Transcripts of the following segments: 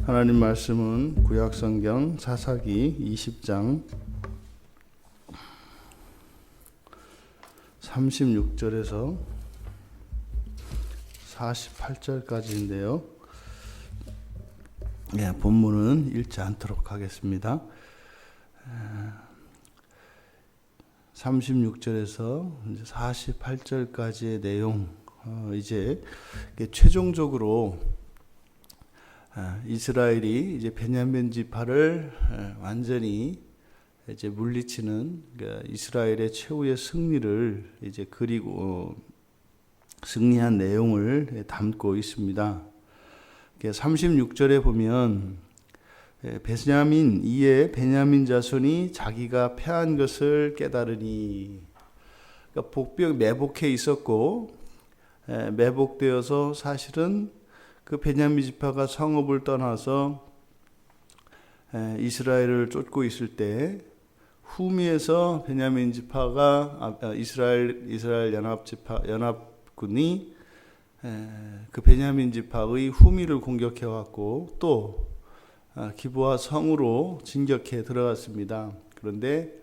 하나님 말씀은 구약성경 사사기 20장 36절에서 48절까지인데요. 본문은 읽지 않도록 하겠습니다. 36절에서 48절까지의 내용, 이제 최종적으로 이스라엘이 이제 베냐민 지파를 완전히 이제 물리치는 이스라엘의 최후의 승리를 이제 그리고 승리한 내용을 담고 있습니다. 36절에 보면 이에 베냐민 자손이 자기가 패한 것을 깨달으니, 그러니까 복병 매복해 있었고 매복되어서 사실은 그 베냐민 지파가 성읍을 떠나서 이스라엘을 쫓고 있을 때 후미에서 베냐민 지파가 이스라엘 연합군이 그 베냐민 지파의 후미를 공격해 왔고 또 기브아 성으로 진격해 들어갔습니다. 그런데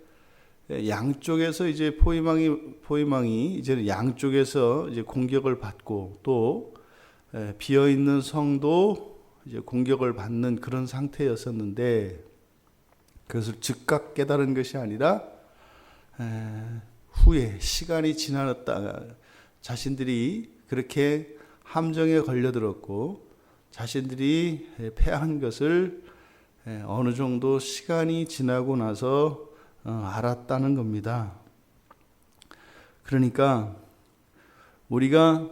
양쪽에서 이제 포위망이 이제는 양쪽에서 이제 공격을 받고 또 비어 있는 성도 이제 공격을 받는 그런 상태였었는데, 그것을 즉각 깨달은 것이 아니라 후에 시간이 지났다, 자신들이 그렇게 함정에 걸려들었고 자신들이 패한 것을 어느 정도 시간이 지나고 나서 알았다는 겁니다. 그러니까 우리가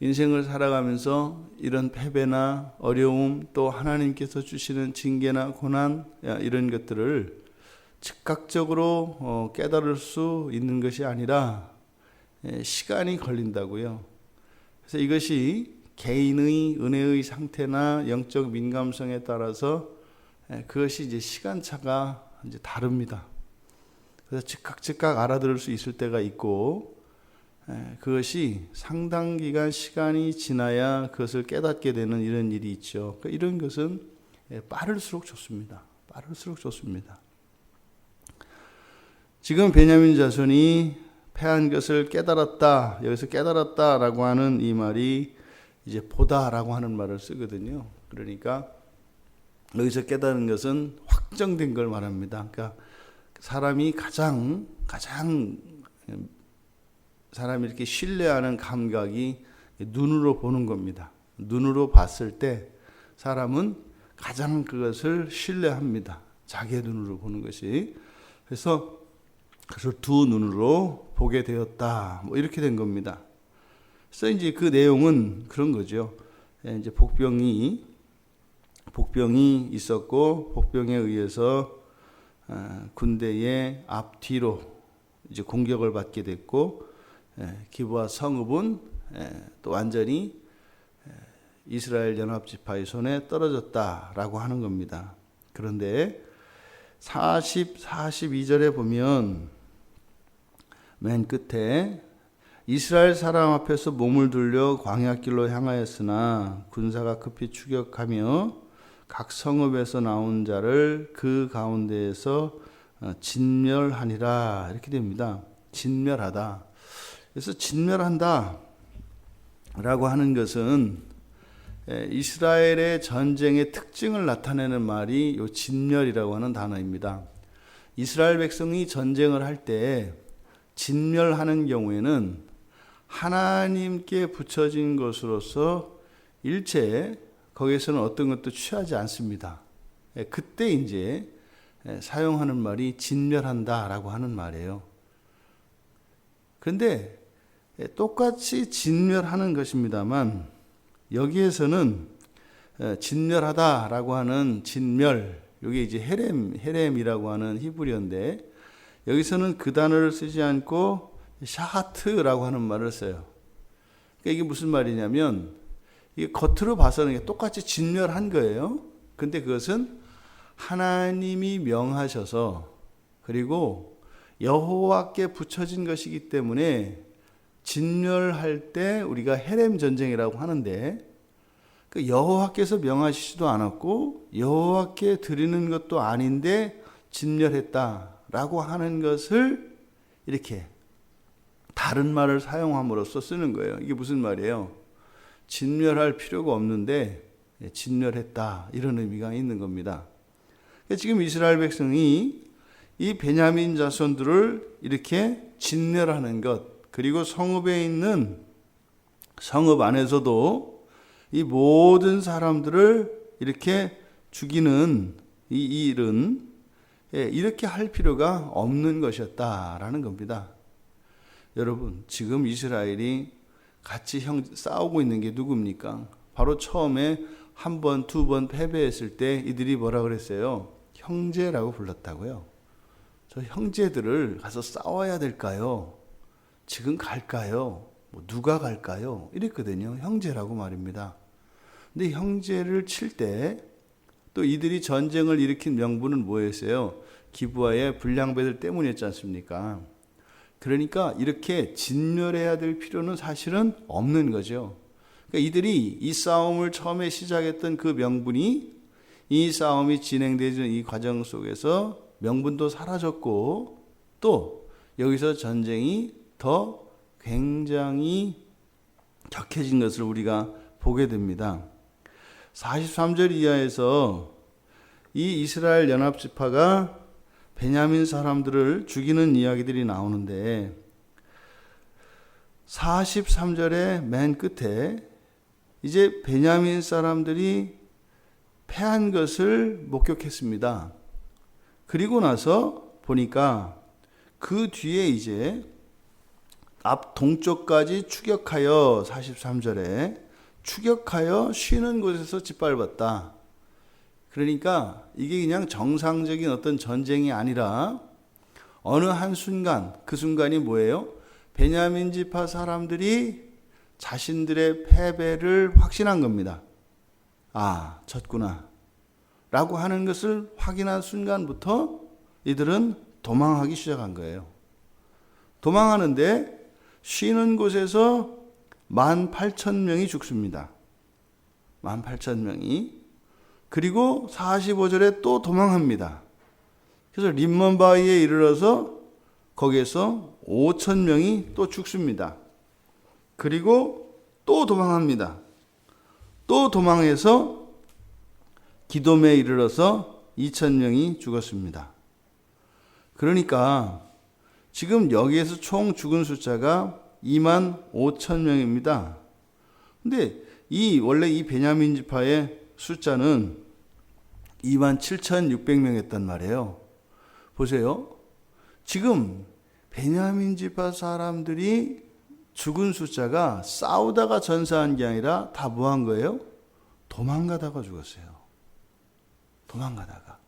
인생을 살아가면서 이런 패배나 어려움, 또 하나님께서 주시는 징계나 고난, 이런 것들을 즉각적으로 깨달을 수 있는 것이 아니라 시간이 걸린다고요. 그래서 이것이 개인의 은혜의 상태나 영적 민감성에 따라서 그것이 이제 시간차가 이제 다릅니다. 그래서 즉각 알아들을 수 있을 때가 있고, 그것이 상당 기간 시간이 지나야 그것을 깨닫게 되는 이런 일이 있죠. 그러니까 이런 것은 빠를수록 좋습니다. 빠를수록 좋습니다. 지금 베냐민 자손이 패한 것을 깨달았다. 여기서 깨달았다라고 하는 이 말이 이제 보다라고 하는 말을 쓰거든요. 그러니까 여기서 깨달은 것은 확정된 걸 말합니다. 그러니까 사람이 가장 사람이 이렇게 신뢰하는 감각이 눈으로 보는 겁니다. 눈으로 봤을 때 사람은 가장 그것을 신뢰합니다. 자기의 눈으로 보는 것이. 그래서 두 눈으로 보게 되었다. 뭐 이렇게 된 겁니다. 그래서 이제 그 내용은 그런 거죠. 이제 복병이 있었고 복병에 의해서 군대의 앞뒤로 이제 공격을 받게 됐고, 기브아 성읍은 또 완전히 이스라엘 연합지파의 손에 떨어졌다라고 하는 겁니다. 그런데 42절에 보면 맨 끝에 이스라엘 사람 앞에서 몸을 돌려 광야길로 향하였으나 군사가 급히 추격하며 각 성읍에서 나온 자를 그 가운데에서 진멸하니라, 이렇게 됩니다. 진멸하다. 그래서 진멸한다 라고 하는 것은 이스라엘의 전쟁의 특징을 나타내는 말이 이 진멸이라고 하는 단어입니다. 이스라엘 백성이 전쟁을 할 때 진멸하는 경우에는 하나님께 붙여진 것으로서 일체 거기에서는 어떤 것도 취하지 않습니다. 그때 이제 사용하는 말이 진멸한다라고 하는 말이에요. 그런데 똑같이 진멸하는 것입니다만 여기에서는 진멸하다라고 하는 진멸, 이게 이제 헤렘이라고 하는 히브리어인데 여기서는 그 단어를 쓰지 않고 샤하트라고 하는 말을 써요. 그러니까 이게 무슨 말이냐면 이게 겉으로 봐서는 똑같이 진멸한 거예요. 근데 그것은 하나님이 명하셔서 그리고 여호와께 붙여진 것이기 때문에 진멸할 때 우리가 헤렘 전쟁이라고 하는데, 여호와께서 명하시지도 않았고 여호와께 드리는 것도 아닌데 진멸했다라고 하는 것을 이렇게 다른 말을 사용함으로써 쓰는 거예요. 이게 무슨 말이에요? 진멸할 필요가 없는데 진멸했다, 이런 의미가 있는 겁니다. 지금 이스라엘 백성이 이 베냐민 자손들을 이렇게 진멸하는 것, 그리고 성읍에 있는 성읍 안에서도 이 모든 사람들을 이렇게 죽이는 이 일은 이렇게 할 필요가 없는 것이었다라는 겁니다. 여러분, 지금 이스라엘이 같이 싸우고 있는 게 누굽니까? 바로 처음에 한 번, 두 번 패배했을 때 이들이 뭐라 그랬어요? 형제라고 불렀다고요. 저 형제들을 가서 싸워야 될까요? 지금 갈까요? 누가 갈까요? 이랬거든요. 형제라고 말입니다. 근데 형제를 칠 때 또 이들이 전쟁을 일으킨 명분은 뭐였어요? 기브아의 불량배들 때문이었지 않습니까? 그러니까 이렇게 진멸해야 될 필요는 사실은 없는 거죠. 그러니까 이들이 이 싸움을 처음에 시작했던 그 명분이 이 싸움이 진행되는 이 과정 속에서 명분도 사라졌고, 또 여기서 전쟁이 더 굉장히 격해진 것을 우리가 보게 됩니다. 43절 이하에서 이 이스라엘 연합지파가 베냐민 사람들을 죽이는 이야기들이 나오는데 43절의 맨 끝에 이제 베냐민 사람들이 패한 것을 목격했습니다. 그리고 나서 보니까 그 뒤에 이제 앞 동쪽까지 추격하여 43절에 추격하여 쉬는 곳에서 짓밟았다. 그러니까 이게 그냥 정상적인 어떤 전쟁이 아니라 어느 한 순간, 그 순간이 뭐예요? 베냐민 지파 사람들이 자신들의 패배를 확신한 겁니다. 아, 졌구나 라고 하는 것을 확인한 순간부터 이들은 도망하기 시작한 거예요. 도망하는데 쉬는 곳에서 18,000명이 죽습니다. 18,000명이. 그리고 45절에 또 도망합니다. 그래서 림몬바위에 이르러서 거기에서 5,000명이 또 죽습니다. 그리고 또 도망합니다. 또 도망해서 기돔에 이르러서 2,000명이 죽었습니다. 그러니까 지금 여기에서 총 죽은 숫자가 25,000명입니다. 근데 원래 이 베냐민 지파의 숫자는 27,600명이었단 말이에요. 보세요. 지금 베냐민 지파 사람들이 죽은 숫자가 싸우다가 전사한 게 아니라 다 뭐 한 거예요? 도망가다가 죽었어요. 도망가다가.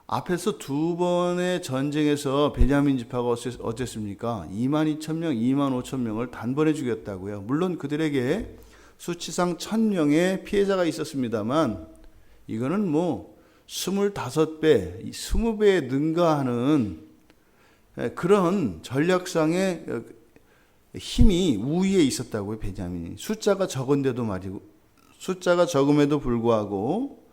앞에서 두 번의 전쟁에서 베냐민 지파가 어땠습니까? 22,000명, 25,000명을 단번에 죽였다고요. 물론 그들에게 수치상 1,000명의 피해자가 있었습니다만 이거는 뭐 25배, 20배에 능가하는 그런 전략상의 힘이 우위에 있었다고요. 베냐민이. 숫자가 적은데도 말이고, 숫자가 적음에도 불구하고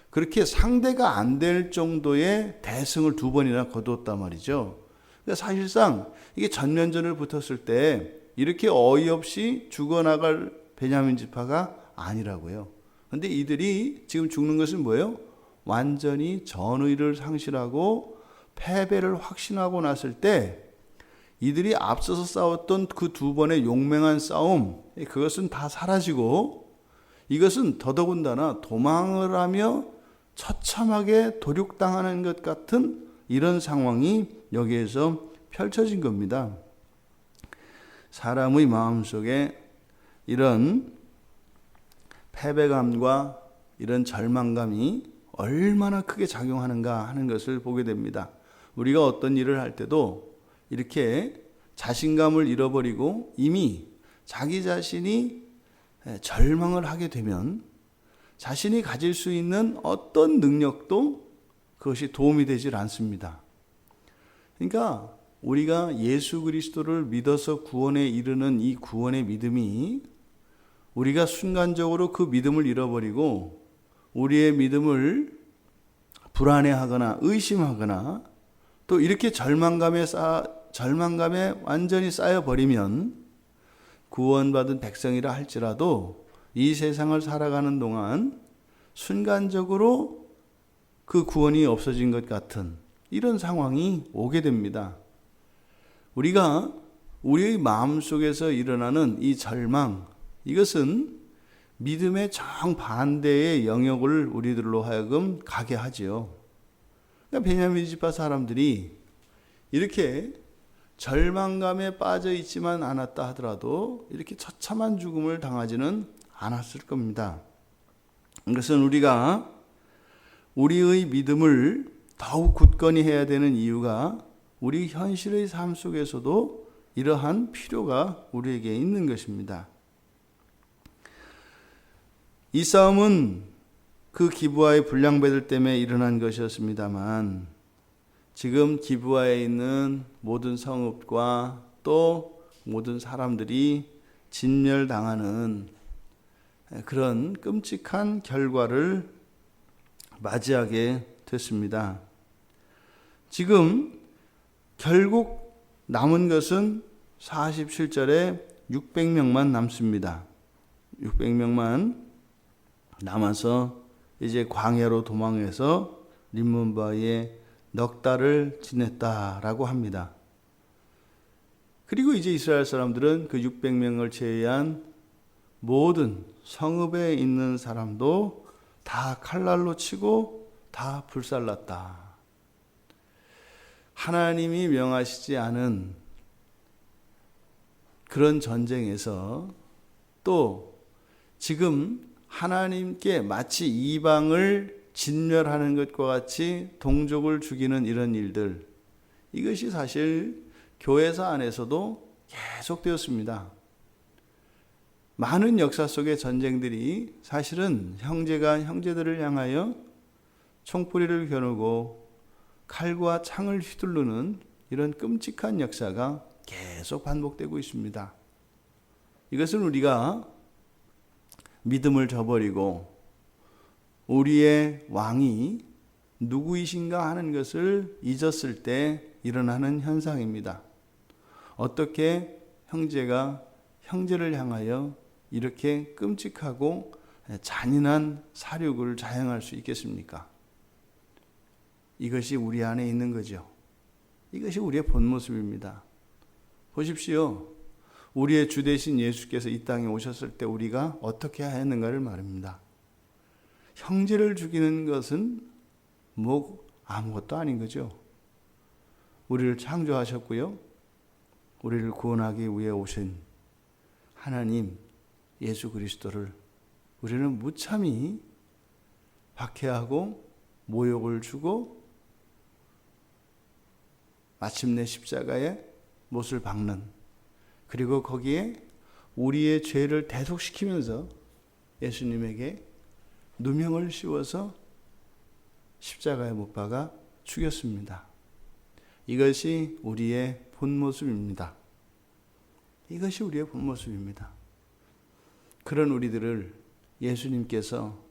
그렇게 상대가 안 될 정도의 대승을 두 번이나 거두었단 말이죠. 그러니까 사실상 이게 전면전을 붙었을 때 이렇게 어이없이 죽어나갈 베냐민 지파가 아니라고요. 그런데 이들이 지금 죽는 것은 뭐예요? 완전히 전의를 상실하고 패배를 확신하고 났을 때 이들이 앞서서 싸웠던 그 두 번의 용맹한 싸움, 그것은 다 사라지고 이것은 더더군다나 도망을 하며 처참하게 도륙당하는 것 같은 이런 상황이 여기에서 펼쳐진 겁니다. 사람의 마음속에 이런 패배감과 이런 절망감이 얼마나 크게 작용하는가 하는 것을 보게 됩니다. 우리가 어떤 일을 할 때도 이렇게 자신감을 잃어버리고 이미 자기 자신이 절망을 하게 되면 자신이 가질 수 있는 어떤 능력도 그것이 도움이 되질 않습니다. 그러니까 우리가 예수 그리스도를 믿어서 구원에 이르는 이 구원의 믿음이 우리가 순간적으로 그 믿음을 잃어버리고 우리의 믿음을 불안해하거나 의심하거나 또 이렇게 절망감에 완전히 쌓여버리면 구원받은 백성이라 할지라도 이 세상을 살아가는 동안 순간적으로 그 구원이 없어진 것 같은 이런 상황이 오게 됩니다. 우리가 우리의 마음속에서 일어나는 이 절망, 이것은 믿음의 정반대의 영역을 우리들로 하여금 가게 하지요. 그러니까 베냐민 지파 사람들이 이렇게 절망감에 빠져 있지만 않았다 하더라도 이렇게 처참한 죽음을 당하지는 않았을 겁니다. 이것은 우리가 우리의 믿음을 더욱 굳건히 해야 되는 이유가 우리 현실의 삶 속에서도 이러한 필요가 우리에게 있는 것입니다. 이 싸움은 그 기브아의 불량배들 때문에 일어난 것이었습니다만 지금 기브아에 있는 모든 성읍과 또 모든 사람들이 진멸당하는 그런 끔찍한 결과를 맞이하게 됐습니다. 지금 결국 남은 것은 47절에 600명만 남습니다. 600명만 남아서 이제 광야로 도망해서 림몬바에 넉 달을 지냈다라고 합니다. 그리고 이제 이스라엘 사람들은 그 600명을 제외한 모든 성읍에 있는 사람도 다 칼날로 치고 다 불살랐다. 하나님이 명하시지 않은 그런 전쟁에서 또 지금 하나님께 마치 이방을 진멸하는 것과 같이 동족을 죽이는 이런 일들, 이것이 사실 교회사 안에서도 계속되었습니다. 많은 역사 속의 전쟁들이 사실은 형제가 형제들을 향하여 총뿌리를 겨누고 칼과 창을 휘두르는 이런 끔찍한 역사가 계속 반복되고 있습니다. 이것은 우리가 믿음을 저버리고 우리의 왕이 누구이신가 하는 것을 잊었을 때 일어나는 현상입니다. 어떻게 형제가 형제를 향하여 이렇게 끔찍하고 잔인한 사륙을 자행할 수 있겠습니까? 이것이 우리 안에 있는 거죠. 이것이 우리의 본 모습입니다. 보십시오. 우리의 주 되신 예수께서 이 땅에 오셨을 때 우리가 어떻게 했는가를 말합니다. 형제를 죽이는 것은 아무것도 아닌 거죠. 우리를 창조하셨고요. 우리를 구원하기 위해 오신 하나님 예수 그리스도를 우리는 무참히 박해하고 모욕을 주고 마침내 십자가에 못을 박는, 그리고 거기에 우리의 죄를 대속시키면서 예수님에게 누명을 씌워서 십자가에 못 박아 죽였습니다. 이것이 우리의 본 모습입니다. 이것이 우리의 본 모습입니다. 그런 우리들을 예수님께서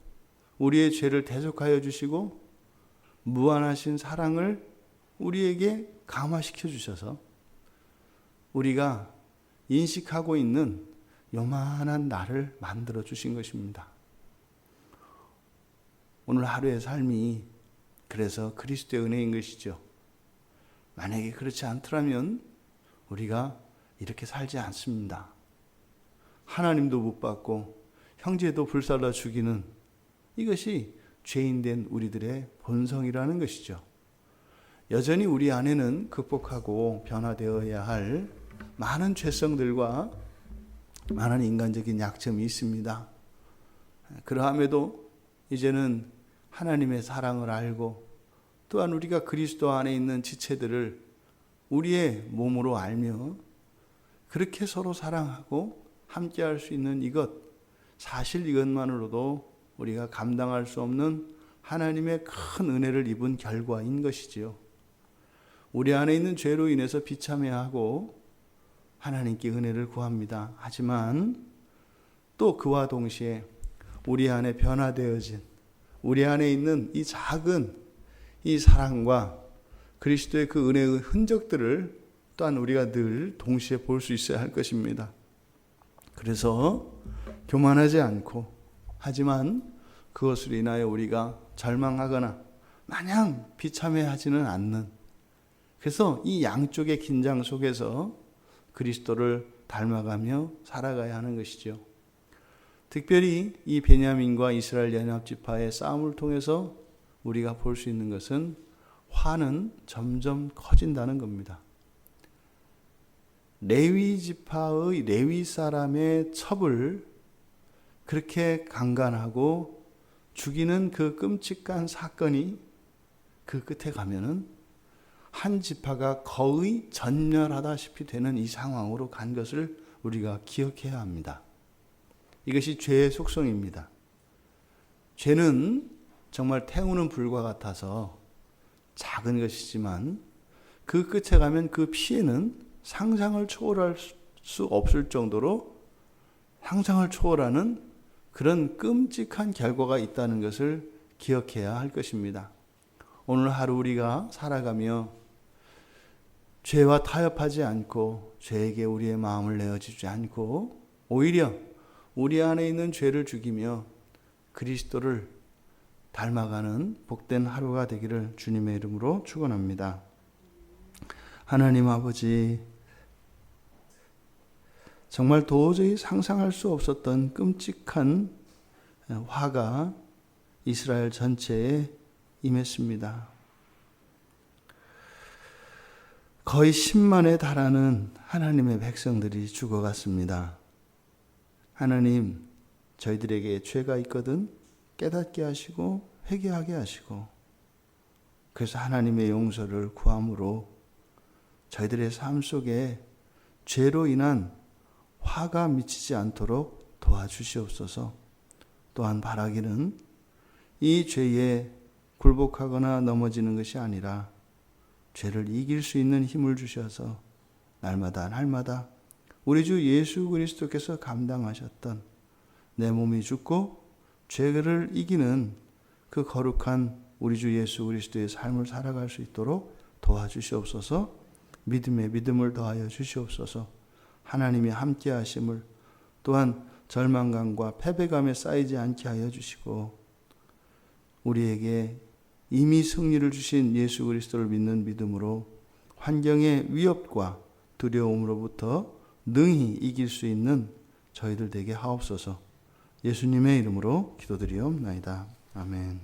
우리의 죄를 대속하여 주시고 무한하신 사랑을 우리에게 감화시켜 주셔서 우리가 인식하고 있는 요만한 나를 만들어 주신 것입니다. 오늘 하루의 삶이 그래서 그리스도의 은혜인 것이죠. 만약에 그렇지 않더라면 우리가 이렇게 살지 않습니다. 하나님도 못 받고 형제도 불살라 죽이는 이것이 죄인된 우리들의 본성이라는 것이죠. 여전히 우리 안에는 극복하고 변화되어야 할 많은 죄성들과 많은 인간적인 약점이 있습니다. 그러함에도 이제는 하나님의 사랑을 알고 또한 우리가 그리스도 안에 있는 지체들을 우리의 몸으로 알며 그렇게 서로 사랑하고 함께할 수 있는 이것, 사실 이것만으로도 우리가 감당할 수 없는 하나님의 큰 은혜를 입은 결과인 것이지요. 우리 안에 있는 죄로 인해서 비참해하고 하나님께 은혜를 구합니다. 하지만 또 그와 동시에 우리 안에 변화되어진 우리 안에 있는 이 작은 이 사랑과 그리스도의 그 은혜의 흔적들을 또한 우리가 늘 동시에 볼 수 있어야 할 것입니다. 그래서 교만하지 않고, 하지만 그것으로 인하여 우리가 절망하거나 마냥 비참해하지는 않는, 그래서 이 양쪽의 긴장 속에서 그리스도를 닮아가며 살아가야 하는 것이죠. 특별히 이 베냐민과 이스라엘 연합지파의 싸움을 통해서 우리가 볼 수 있는 것은 화는 점점 커진다는 겁니다. 레위 지파의 레위 사람의 첩을 그렇게 강간하고 죽이는 그 끔찍한 사건이 그 끝에 가면은 한 지파가 거의 전멸하다시피 되는 이 상황으로 간 것을 우리가 기억해야 합니다. 이것이 죄의 속성입니다. 죄는 정말 태우는 불과 같아서 작은 것이지만 그 끝에 가면 그 피해는 상상을 초월할 수 없을 정도로 상상을 초월하는 그런 끔찍한 결과가 있다는 것을 기억해야 할 것입니다. 오늘 하루 우리가 살아가며 죄와 타협하지 않고 죄에게 우리의 마음을 내어주지 않고 오히려 우리 안에 있는 죄를 죽이며 그리스도를 닮아가는 복된 하루가 되기를 주님의 이름으로 축원합니다. 하나님 아버지, 정말 도저히 상상할 수 없었던 끔찍한 화가 이스라엘 전체에 임했습니다. 거의 10만에 달하는 하나님의 백성들이 죽어갔습니다. 하나님, 저희들에게 죄가 있거든 깨닫게 하시고 회개하게 하시고, 그래서 하나님의 용서를 구함으로 저희들의 삶 속에 죄로 인한 화가 미치지 않도록 도와주시옵소서. 또한 바라기는 이 죄에 굴복하거나 넘어지는 것이 아니라 죄를 이길 수 있는 힘을 주셔서 날마다 우리 주 예수 그리스도께서 감당하셨던 내 몸이 죽고 죄를 이기는 그 거룩한 우리 주 예수 그리스도의 삶을 살아갈 수 있도록 도와주시옵소서. 믿음에 믿음을 더하여 주시옵소서. 하나님이 함께 하심을, 또한 절망감과 패배감에 쌓이지 않게 하여 주시고, 우리에게 이미 승리를 주신 예수 그리스도를 믿는 믿음으로 환경의 위협과 두려움으로부터 능히 이길 수 있는 저희들 되게 하옵소서. 예수님의 이름으로 기도드리옵나이다. 아멘.